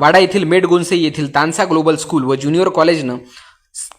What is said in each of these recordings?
वाडा येथील मेडगोन्से येथील Tansa global school व ज्युनियर कॉलेजनं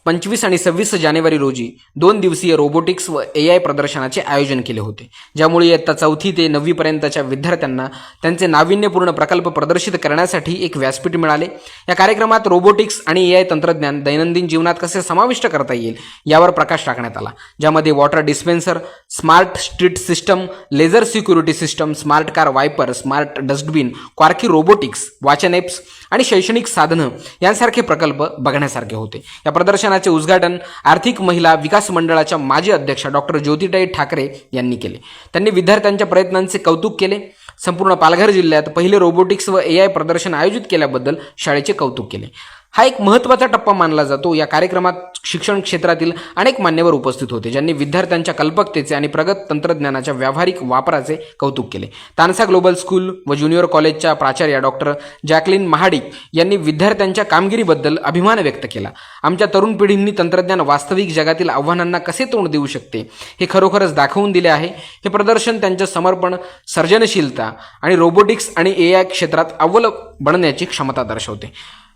25 आणि 26 जानेवारी रोजी 2 दिवसीय रोबोटिक्स व AI प्रदर्शनाचे आयोजन केले होते, ज्यामुळे इयत्ता 4थी ते 9वी पर्यंतच्या विद्यार्थ्यांना त्यांचे नाविन्यपूर्ण प्रकल्प प्रदर्शित करण्यासाठी एक व्यासपीठ मिळाले। या कार्यक्रमात रोबोटिक्स आणि AI तंत्रज्ञान दैनंदिन जीवनात कसे समाविष्ट करता येईल यावर प्रकाश टाकण्यात आला, ज्यामध्ये water dispenser, smart street system, laser security system, smart car wiper, smart dustbin, Quarky robotics, वाचन ॲप्स आणि शैक्षणिक साधनं यांसारखे प्रकल्प बघण्यासारखे होते। या प्रदर्शनाचे उद्घाटन आर्थिक महिला विकास मंडळाच्या माजी अध्यक्षा डॉक्टर ज्योतिताई ठाकरे यांनी केले। त्यांनी विद्यार्थ्यांच्या प्रयत्नांचे कौतुक केले। संपूर्ण पालघर जिल्ह्यात पहिले रोबोटिक्स व AI प्रदर्शन आयोजित केल्याबद्दल शाळेचे कौतुक केले। हा एक महत्त्वाचा टप्पा मानला जातो। या कार्यक्रमात शिक्षण क्षेत्रातील अनेक मान्यवर उपस्थित होते, ज्यांनी विद्यार्थ्यांच्या कल्पकतेचे आणि प्रगत तंत्रज्ञानाच्या व्यावहारिक वापराचे कौतुक केले। तानसा ग्लोबल स्कूल व ज्युनियर कॉलेजच्या प्राचार्या डॉक्टर जॅकलिन महाडिक यांनी विद्यार्थ्यांच्या कामगिरीबद्दल अभिमान व्यक्त केला। आमच्या तरुण पिढींनी तंत्रज्ञान वास्तविक जगातील आव्हानांना कसे तोंड देऊ शकते हे खरोखरच दाखवून दिले आहे। हे प्रदर्शन त्यांचे समर्पण, सर्जनशीलता आणि रोबोटिक्स आणि AI क्षेत्रात अव्वल बनण्याची क्षमता दर्शवते।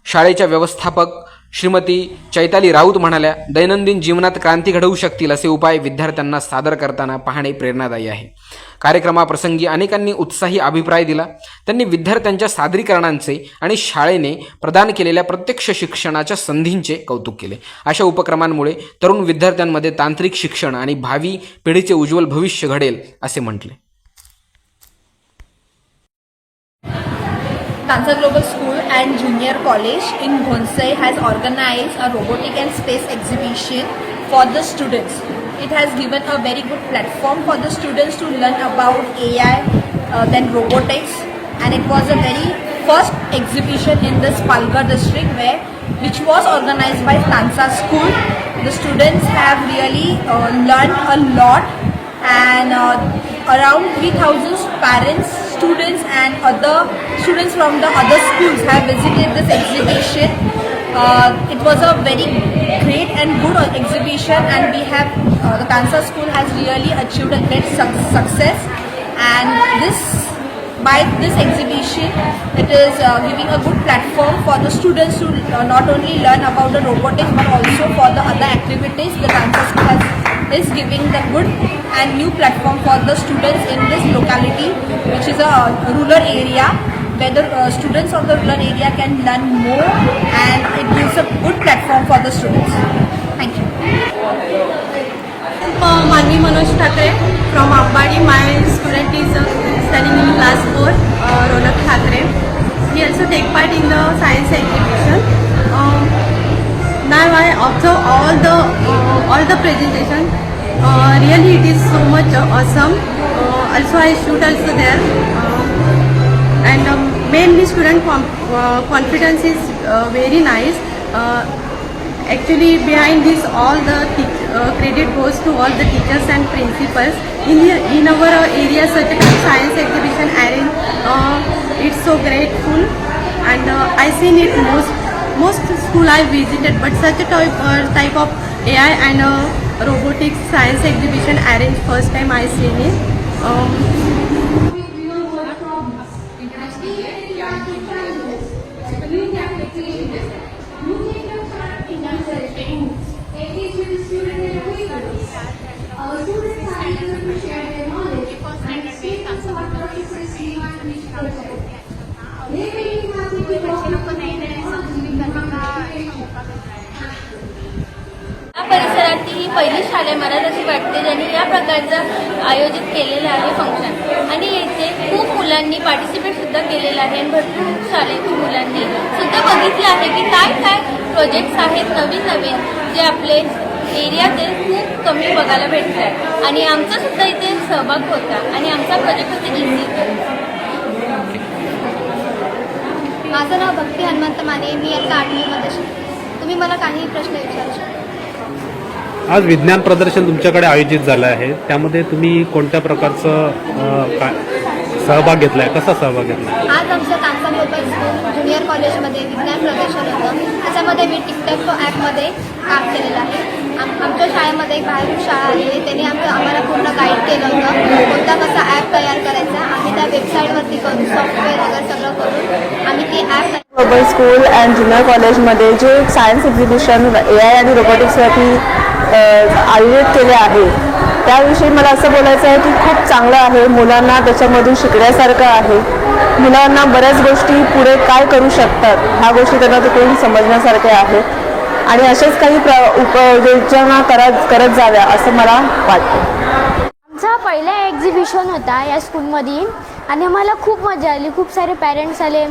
शाळेच्या व्यवस्थापक श्रीमती चैताली राऊत म्हणाल्या, दैनंदिन जीवनात क्रांती घडवू शकतील असे उपाय विद्यार्थ्यांना सादर करताना पाहणे प्रेरणादायी आहे। कार्यक्रमाप्रसंगी अनेकांनी उत्साही अभिप्राय दिला। त्यांनी विद्यार्थ्यांच्या सादरीकरणांचे आणि शाळेने प्रदान केलेल्या प्रत्यक्ष शिक्षणाच्या संधींचे कौतुक केले। अशा उपक्रमांमुळे तरुण विद्यार्थ्यांमध्ये तांत्रिक शिक्षण आणि भावी पिढीचे उज्ज्वल भविष्य घडेल असे म्हटले। Tansa Global School and Junior College in Ghonsai has organized a robotic and space exhibition for the students. It has given a very good platform for the students to learn about AI, then robotics, and it was a very first exhibition in this Palghar district which was organized by Tansa School. The students have really learned a lot, and around 3,000 parents, students and other students from the other schools have visited this exhibition. It was a very great and good exhibition, and we have the Tansa School has really achieved a great success, and by this exhibition it is giving a good platform for the students to not only learn about the robotics but also for the other activities. The Tansa School is giving the good and new platform for the students in this locality, which is a rural area, where the students of the rural area can learn more, and it gives a good platform for the students. Thank you. Manvi Manoj Thakre from Ambadi. My student is studying in class 4, Ronak Thakre. He also take part in the science exhibition. Now I observe all the presentation. Really it is so much awesome. Also I shoot also there, and mainly student confidence is very nice. Actually behind this all the credit goes to all the teachers and principals in our area. Such a science exhibition arranged, it's so grateful, and I seen it most school I visited, but such a type of AI and robotics science exhibition arranged first time I seen it. परिसरात ही पहिली शाळा मला अशी वाटते ज्यांनी या प्रकारचं आयोजित केलेलं आहे फंक्शन, आणि येथे खूप मुलांनी पार्टिसिपेट सुद्धा केलेलं आहे। भरपूर शाळेतील मुलांनी सुद्धा बघितलं आहे की काय काय प्रोजेक्ट्स आहेत नवीन जे आपले एरियातील खूप कमी बघायला भेटतात, आणि आमचा सुद्धा इथे सहभाग होता आणि आमचा प्रोजेक्ट होता इझी। माझं नाव भक्ती हनुमंत माने, मी आता 8वीमध्ये शिकते। तुम्ही मला काही प्रश्न विचारू शकता? आज विज्ञान प्रदर्शन तुमच्याकडे आयोजित झालं आहे, त्यामध्ये तुम्ही कोणत्या प्रकारचं सहभाग घेतलाय, कसा सहभाग घेतलाय? आज आमचं तानसा ग्लोबल स्कूल ज्युनियर कॉलेजमध्ये विज्ञान प्रदर्शन होतं. त्याच्यामध्ये मी टिकटॉक ॲपमध्ये काम केलेलं आहे. आमच्या शाळेमध्ये एक बाहेरून शाळा आली आहे, त्यांनी आम्हाला पूर्ण गाईड केलं होतं कोणता कसा ॲप तयार करायचा. आम्ही त्या वेबसाईटवरती करून सॉफ्टवेअर वगैरे सगळं करून आम्ही ती app global school and junior कॉलेजमध्ये जे सायन्स एक्झिबिशन AI आणि रोबोटिक्सवरती आयोजित केले आहे त्याविषयी मला असं बोलायचं आहे की खूप चांगलं आहे. मुलांना त्याच्यामधून शिकण्यासारखं आहे. मुलांना बऱ्याच गोष्टी पुढे काय करू शकतात ह्या गोष्टी त्यांना तिकडून समजण्यासारख्या आहेत आणि असेच काही उपाययोजना करत जाव्या असं मला वाटतं. आमचा पहिला एक्झिबिशन होता या स्कूलमध्ये आणि आम्हाला खूप मजा आली. खूप सारे पॅरेंट्स आले,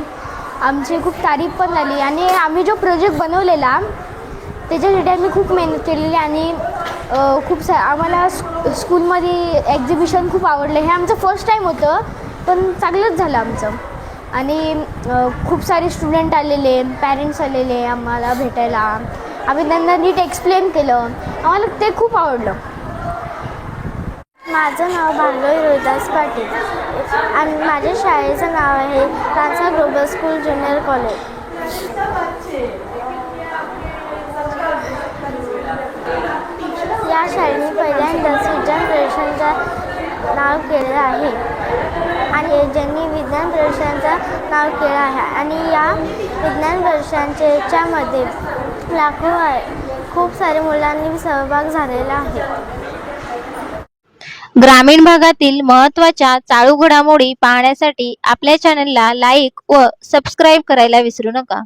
आमची खूप तारीफ पण झाली आणि आम्ही जो प्रोजेक्ट बनवलेला त्याच्यासाठी आम्ही खूप मेहनत केलेली आणि आम्हाला स्कूलमध्ये एक्झिबिशन खूप आवडलं. हे आमचं फर्स्ट टाईम होतं पण चांगलंच झालं आमचं आणि खूप सारे स्टुडंट आलेले, पॅरेंट्स आलेले आम्हाला भेटायला. आम्ही त्यांना नीट एक्सप्लेन केलं, आम्हाला ते खूप आवडलं. माझं नाव भार्गवी रोहिदास पाटील आणि माझ्या शाळेचं नाव आहे Tansa global school junior college. या शाळेने पहिल्यांदाच विज्ञान प्रदर्शनाचं नाव केलं आहे आणि ज्यांनी विज्ञान प्रदर्शनाचं नाव केलं आहे आणि या विज्ञान प्रदर्शनाच्या याच्यामध्ये लाखो खूप सारे मुलांनी सहभाग झालेला आहे. ग्रामीण भागातील महत्त्वाच्या चालू घडामोडी पाहण्यासाठी आपल्या चॅनलला लाईक व सबस्क्राईब करायला विसरू नका.